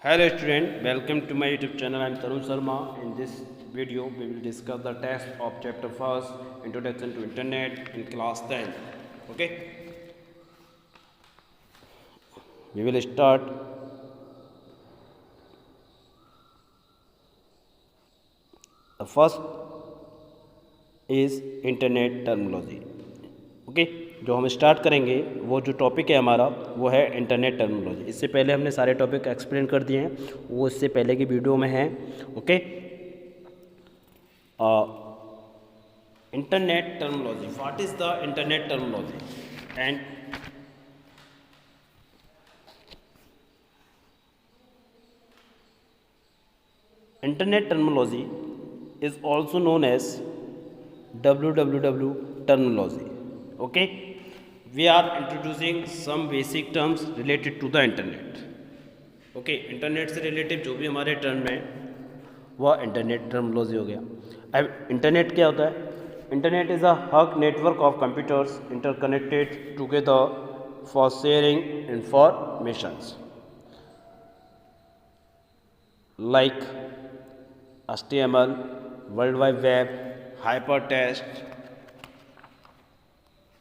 Hello student, welcome to my YouTube channel. I am Tarun Sharma. In this video, we will discuss the text of chapter first, Introduction to Internet in class 10. Okay, we will start. The first is Internet terminology. Okay जो हम start करेंगे वो जो topic है हमारा वो है internet terminology. इससे पहले हमने सारे टॉपिक एक्सप्लेन कर दिए हैं, वो इससे पहले की वीडियो में हैं। Okay, internet terminology, what is the internet terminology and internet terminology is also known as WWW terminology. Okay, we are introducing some basic terms related to the internet. Okay, internet से relative जो भी हमारे term है वह internet terminology हो गया। अब internet क्या होता है? Internet is a hub network of computers interconnected together for sharing informations like HTML, World Wide Web, Hypertext.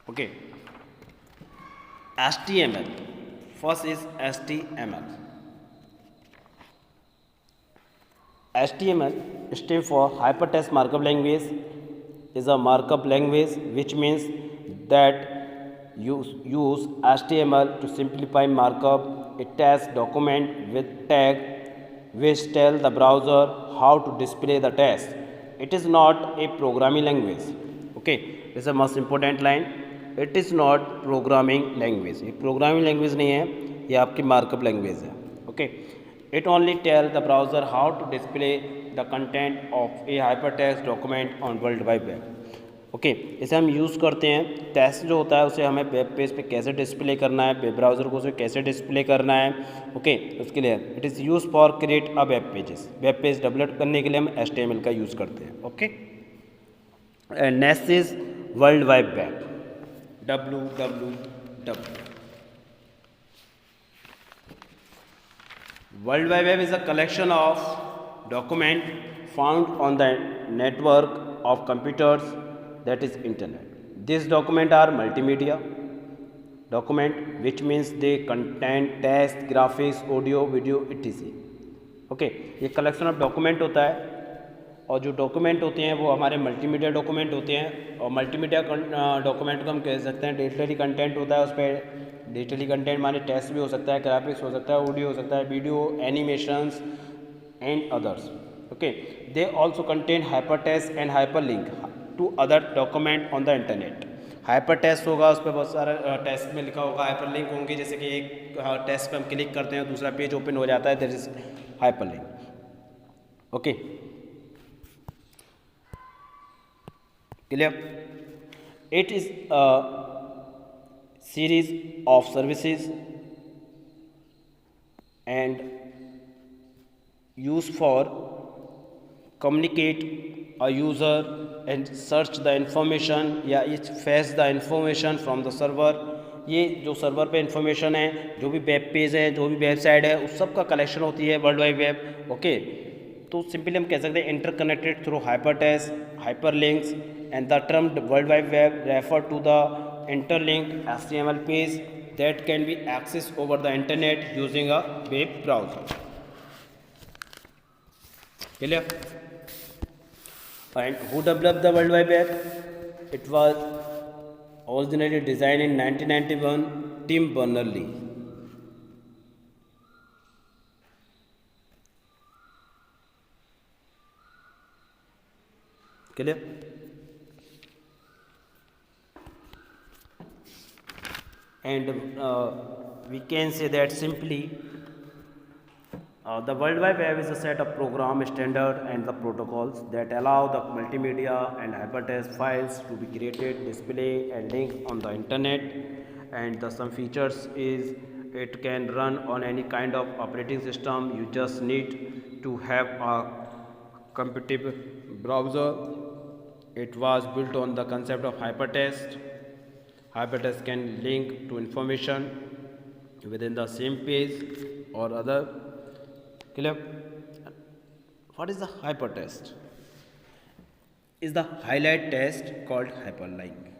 Okay, HTML. First is HTML. HTML stands for Hypertext Markup Language. Is a markup language which means that you use HTML to simplify markup. It text document with tag which tell the browser how to display the text. It is not a programming language. Okay, this is the most important line. It is not programming language. ये programming language नहीं है, ये आपकी markup language है. Okay, it only tell the browser how to display the content of a hypertext document on World Wide Web. Okay, इसे हम use करते हैं। टेक्स्ट जो होता है उसे हमें वेब पेज पे कैसे डिस्प्ले करना है, वेब ब्राउज़र को उसे कैसे डिस्प्ले करना है। ओके, उसके लिए it is use for create a web pages. Web page develop करने के लिए हम HTML का यूज़ करते हैं। Okay, and next is world wide web, WWW। World wide web is a collection of document found on the network of computers, that is internet. These documents are multimedia document, which means they contain text, graphics, audio, video etc. Okay, ये collection of document होता है और जो document होते हैं वो हमारे multimedia document होते हैं। और मल्टीमीडिया डॉक्यूमेंट को हम कह सकते हैं डिजिटली कंटेंट होता है। उस पर डिजिटली कंटेंट माने टेक्स्ट भी हो सकता है, ग्राफिक्स हो सकता है, ऑडियो हो सकता है, video, animations and others. Okay, they also contain hypertext and hyperlink to other document on the internet. Hyper text होगा, उस पर बहुत सारा टेक्स्ट में लिखा होगा। हाइपरलिंक होंगे, जैसे कि एक टेक्स्ट पे हम क्लिक करते हैं दूसरा पेज ओपन हो जाता है, that is hyperlink. Okay, clear? It is series of services and use for communicate a user and search the information या it fetch the information from the server। ये जो सर्वर पे इंफॉर्मेशन है, जो भी वेब पेज है, जो भी वेबसाइट है, उस सब का कलेक्शन होती है वर्ल्ड वाइड वेब। ओके, तो सिंपली हम कह सकते हैं interconnected through hypertext, hyperlinks and the term world wide web refer to the interlinked HTML page that can be accessed over the internet using a web browser। Clear? And who developed the World Wide Web? It was originally designed in 1991, Tim Berners-Lee। Clear? And we can say that simply the World Wide Web is a set of program standard and the protocols that allow the multimedia and hypertext files to be created, displayed and linked on the internet. And the some features is it can run on any kind of operating system. You just need to have a compatible browser. It was built on the concept of hypertext. Hypertext can link to information within the same page or other Clear? What is the hypertext? Is the highlight text called hyperlink.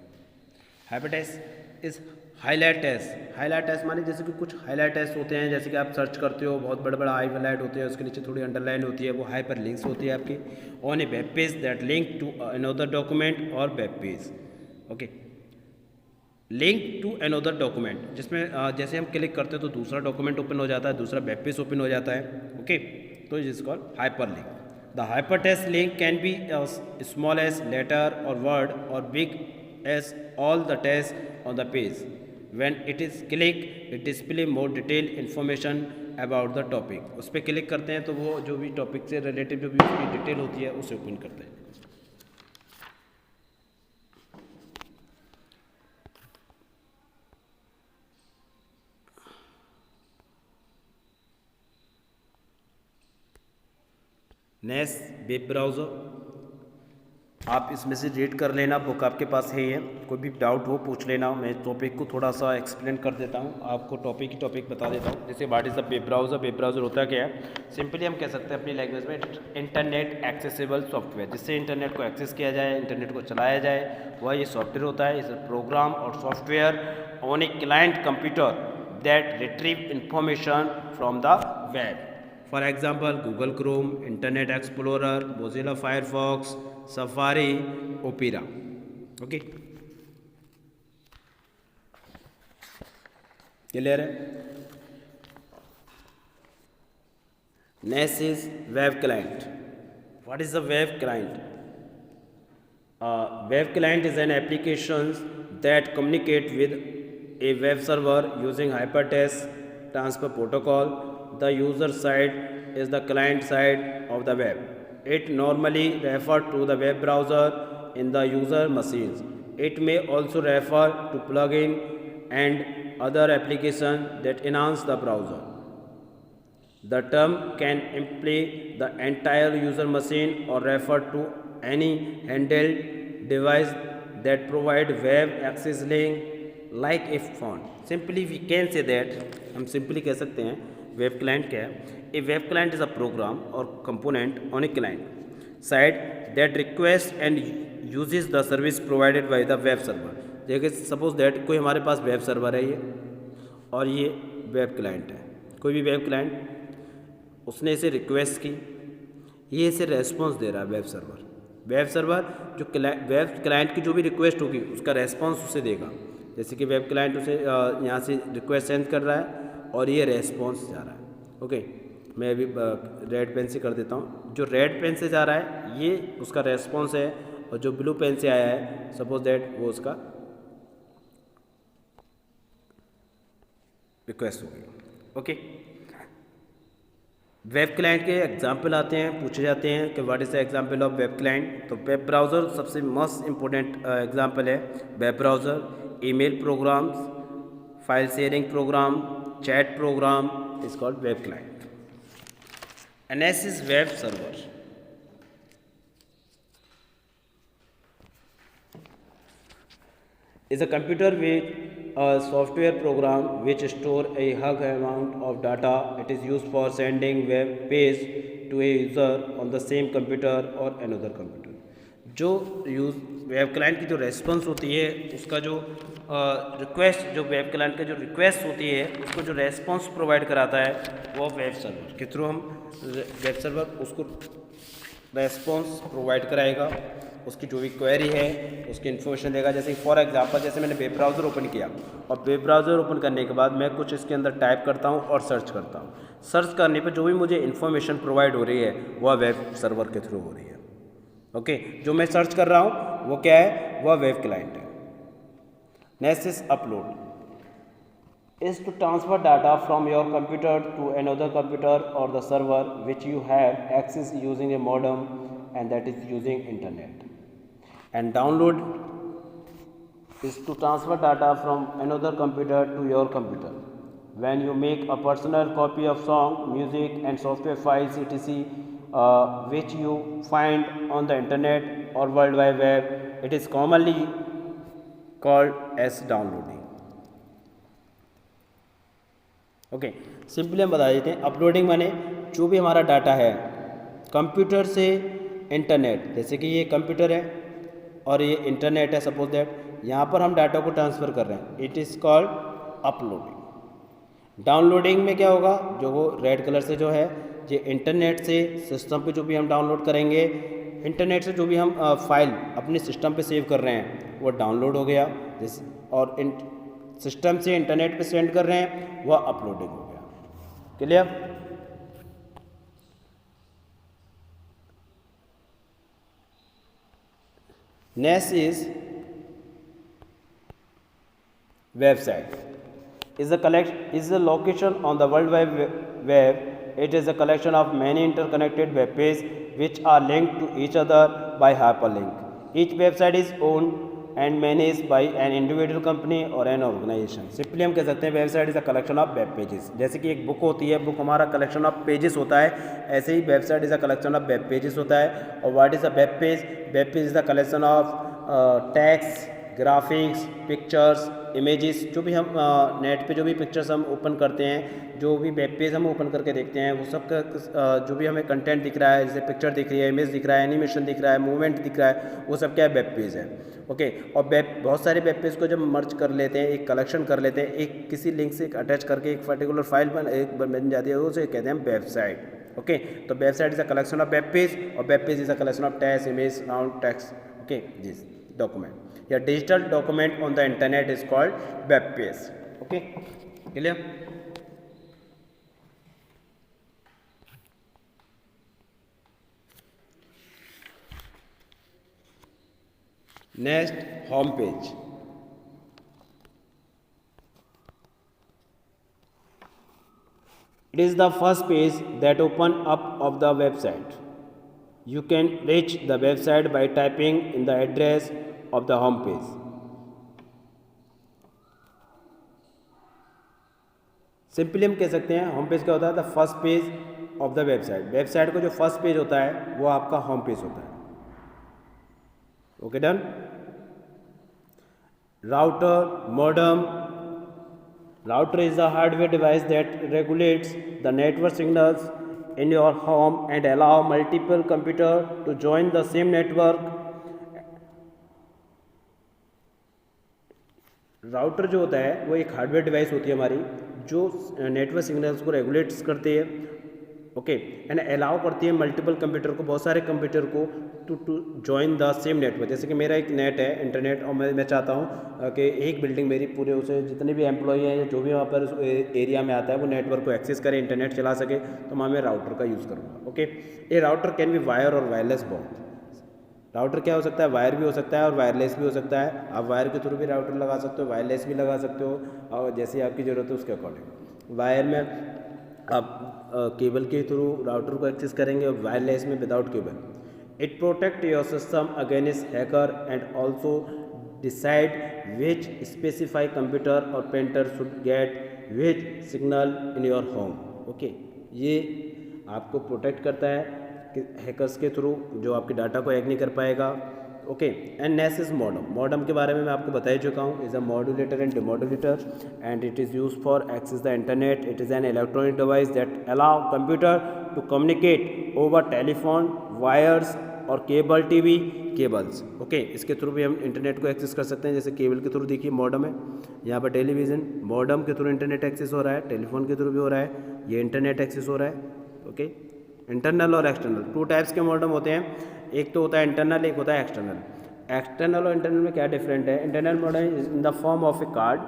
Hypertext is highlight text माने जैसे कि कुछ highlight test होते हैं, जैसे कि आप search करते हो बहुत बड़ा बड़ा हाईलाइट होते हैं, उसके नीचे थोड़ी अंडरलाइन होती है, वो हाइपर लिंक्स होती है आपकी on a web page that link to another document और web page. Okay, link to another document, जिसमें जैसे हम क्लिक करते हैं तो दूसरा डॉक्यूमेंट ओपन हो जाता है, दूसरा वेब पेज ओपन हो जाता है. ओके, तो it is called hyper link. The hyper text link can be small as letter और वर्ड और big as all the text on the page. When it is click, it display more detailed information about the topic. उस पर click करते हैं तो वो जो भी टॉपिक से रिलेटिव जो भी उसकी डिटेल होती है उसे ओपन करते हैं. नेक्स्ट वेब ब्राउज़र, आप इसमें से रीड कर लेना, बुक आपके पास है. कोई भी डाउट हो पूछ लेना. मैं टॉपिक को थोड़ा सा एक्सप्लेन कर देता हूँ, आपको टॉपिक बता देता हूँ. जैसे what is the web browser. Web browser होता क्या है, सिंपली हम कह सकते हैं अपनी लैंग्वेज में इंटरनेट एक्सेसिबल सॉफ्टवेयर, जिससे इंटरनेट को एक्सेस किया जाए, इंटरनेट को चलाया जाए, वह ये सॉफ्टवेयर होता है. इस प्रोग्राम और software on a client computer that retrieve information from the web. For example, Google Chrome, Internet Explorer, Mozilla Firefox, Safari, Opera. Okay. Clear है? Next is web client. What is the web client? Web client is an application that communicate with a web server using hypertext transfer protocol. The user side is the client side of the web. It normally refers to the web browser in the user machines. It may also refer to plugin and other applications that enhance the browser. The term can imply the entire user machine or refer to any handheld device that provide web access link like a phone. Simply we can say that, हम simply कह सकते हैं web client क्या है. A web client is a program और component on a client side that request and uses the service provided by the web server. देखिए suppose that कोई हमारे पास वेब सर्वर है ये, और ये वेब क्लाइंट है. कोई भी वेब क्लाइंट, उसने इसे रिक्वेस्ट की, ये इसे रेस्पॉन्स दे रहा है वेब सर्वर. वेब सर्वर जो वेब क्लाइंट की जो भी रिक्वेस्ट होगी उसका रेस्पॉन्स उसे देगा. जैसे कि वेब क्लाइंट उसे यहाँ से रिक्वेस्ट सेंड कर रहा है और ये रेस्पॉन्स जा रहा है. ओके, मैं अभी रेड पेन से कर देता हूँ. जो रेड पेन से जा रहा है ये उसका रेस्पॉन्स है, और जो ब्लू पेन से आया है सपोज दैट वो उसका रिक्वेस्ट होगी. ओके, वेब क्लाइंट के एग्जाम्पल आते हैं, पूछे जाते हैं कि what is the example of web client. तो वेब ब्राउज़र सबसे मोस्ट इम्पोर्टेंट एग्जाम्पल है. Web browser email programs, file sharing program, chat program is called web client. And next is web server. Is a computer with a software program which store a high amount of data. It is used for sending web page to a user on the same computer or another computer. जो use web client की जो response होती है, उसका जो request, जो web client का जो रिक्वेस्ट होती है उसको जो रेस्पॉन्स प्रोवाइड कराता है वो वेब सर्वर के थ्रू हम वेब सर्वर उसको रेस्पॉन्स प्रोवाइड कराएगा. उसकी जो भी क्वेरी है उसकी इन्फॉर्मेशन देगा. जैसे फॉर एग्जांपल, जैसे मैंने वेब ब्राउज़र ओपन किया और वेब ब्राउज़र ओपन करने के बाद मैं कुछ इसके अंदर टाइप करता हूँ और सर्च करता हूँ. सर्च करने पर जो भी मुझे इन्फॉर्मेशन प्रोवाइड हो रही है वह वेब सर्वर के थ्रू हो रही है. ओके, जो मैं सर्च कर रहा हूँ वो क्या है, वह वेब क्लाइंट है. Next is upload. is to transfer data from your computer to another computer or the server which you have access using a modem and that is using internet. And download is to transfer data from another computer to your computer. When you make a personal copy of song, music and software files etc. Which you find on the internet or World Wide Web, it is commonly called as downloading. Okay, simply हम बता देते हैं। Uploading माने जो भी हमारा data है computer से इंटरनेट, जैसे कि ये कंप्यूटर है और ये इंटरनेट है, सपोज दैट यहाँ पर हम डाटा को ट्रांसफ़र कर रहे हैं, it is called uploading. Downloading में क्या होगा, जो वो रेड कलर से जो है ये इंटरनेट से सिस्टम पे जो भी हम डाउनलोड करेंगे, इंटरनेट से जो भी हम फाइल अपने सिस्टम पे सेव कर रहे हैं वो डाउनलोड हो गया, और सिस्टम से इंटरनेट पे सेंड कर रहे हैं वह अपलोडिंग हो गया। Clear? Next is website is a location on the World Wide Web. It is a collection of many interconnected web pages which are linked to each other by hyperlink. Each website is owned and managed by an individual company or an organization. Simply हम कह सकते हैं website is a collection of web pages. जैसे कि एक book होती है, book हमारा कलेक्शन ऑफ पेजेस होता है, ऐसे ही website is a collection of web pages होता है। और what is a web page? Web page is a collection of text, graphics, pictures, images, जो भी हम नेट पे जो भी पिक्चर्स हम ओपन करते हैं, जो भी वेब पेज हम ओपन करके देखते हैं, वो सब का जो भी हमें कंटेंट दिख रहा है, जैसे पिक्चर दिख रही है, इमेज दिख रहा है, एनिमेशन दिख रहा है, मूवमेंट दिख रहा है, वो सब क्या है? वेब पेज है। ओके, और बहुत सारे वेब पेज को जब मर्ज कर लेते हैं, एक कलेक्शन कर लेते हैं, एक किसी लिंक से अटैच करके एक पर्टिकुलर फाइल बन जाती है, उसे कहते हैं वेबसाइट। ओके, तो website is a collection of web page और web page is a collection of text, image, sound, text, okay, जी, डॉक्यूमेंट या digital document on the internet is called web page. Okay, clear? Next, home page. It is the first page that open up of the website. You can reach the website by typing in the address of the home page. Simply हम कह सकते हैं home page क्या होता है? The first page of the website. Website का जो first page होता है वो आपका होम पेज होता है। Okay, done. Router, modem. Router is a hardware device that regulates the network signals in your home and allow multiple computers to join the same network. Router जो होता है वो एक हार्डवेयर डिवाइस होती है हमारी, जो नेटवर्क सिग्नल्स को रेगुलेट्स करती है, ओके, एंड अलाउ करती है मल्टीपल कंप्यूटर को, बहुत सारे कंप्यूटर को to join the same network. जैसे कि मेरा एक नेट है, इंटरनेट, और मैं चाहता हूँ कि एक बिल्डिंग मेरी पूरे उसे जितने भी एम्प्लॉई हैं या जो भी वहाँ पर एरिया में आता है वो नेटवर्क को एक्सेस करे, इंटरनेट चला सके, तो मैं राउटर का यूज़ करूँगा। ओके, ये राउटर कैन बी वायर और वायरलेस बोथ। राउटर क्या हो सकता है? वायर भी हो सकता है और वायरलेस भी हो सकता है। आप वायर के थ्रू भी राउटर लगा सकते हो, वायरलेस भी लगा सकते हो, और जैसी आपकी ज़रूरत है उसके अकॉर्डिंग। वायर में आप केबल के थ्रू राउटर को एक्सेस करेंगे और वायरलेस में without cable. It protect your system against hacker and also decide which specify computer और printer should get which signal in your home. Okay, ये आपको प्रोटेक्ट करता है कि हैकर्स के थ्रू जो आपके डाटा को हैक नहीं कर पाएगा। Okay, and next is modem. Modem के बारे में मैं आपको बता ही चुका हूँ, is a modulator and demodulator and it is use for access the internet. It is an electronic device that allow computer to communicate over telephone wires और केबल टीवी केबल्स। ओके, इसके थ्रू भी हम internet को access कर सकते हैं। जैसे cable के थ्रू देखिए मॉडम है, यहाँ पर टेलीविज़न, मॉडम के थ्रू इंटरनेट एक्सेस हो रहा है, टेलीफोन के थ्रू भी हो रहा है, ये इंटरनेट एक्सेस हो रहा है। ओके, इंटरनल और एक्सटर्नल, टू टाइप्स के मॉडम होते हैं, एक तो होता है इंटरनल, एक होता है एक्सटर्नल। एक्सटर्नल और इंटरनल में क्या डिफरेंट है? Internal modem is in the form of A card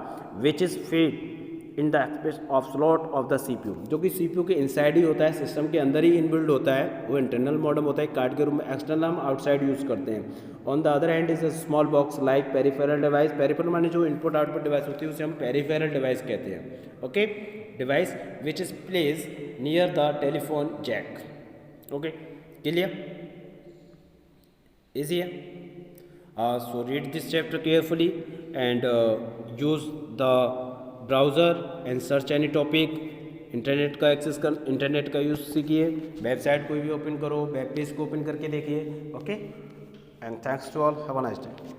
which is feed in the space of slot of the CPU, जो कि सीपीयू के इनसाइड ही होता है, सिस्टम के अंदर ही इनबिल्ड होता है, वो इंटरनल मॉडम होता है कार्ड के रूप में। एक्सटर्नल हम आउटसाइड यूज़ करते हैं। On the other hand is a small box like peripheral device. Peripheral माने जो इनपुट आउटपुट डिवाइस होती है उसे हम पेरिफेरल डिवाइस कहते हैं। Okay, device which is place near the telephone jack. Okay, clear? Easy है? So read this chapter carefully and use the browser and search any topic। Internet का access कर, internet का यूज़ सीखिए, website कोई भी open करो, web page को open करके देखिए। Okay, and thanks to all, have a nice day.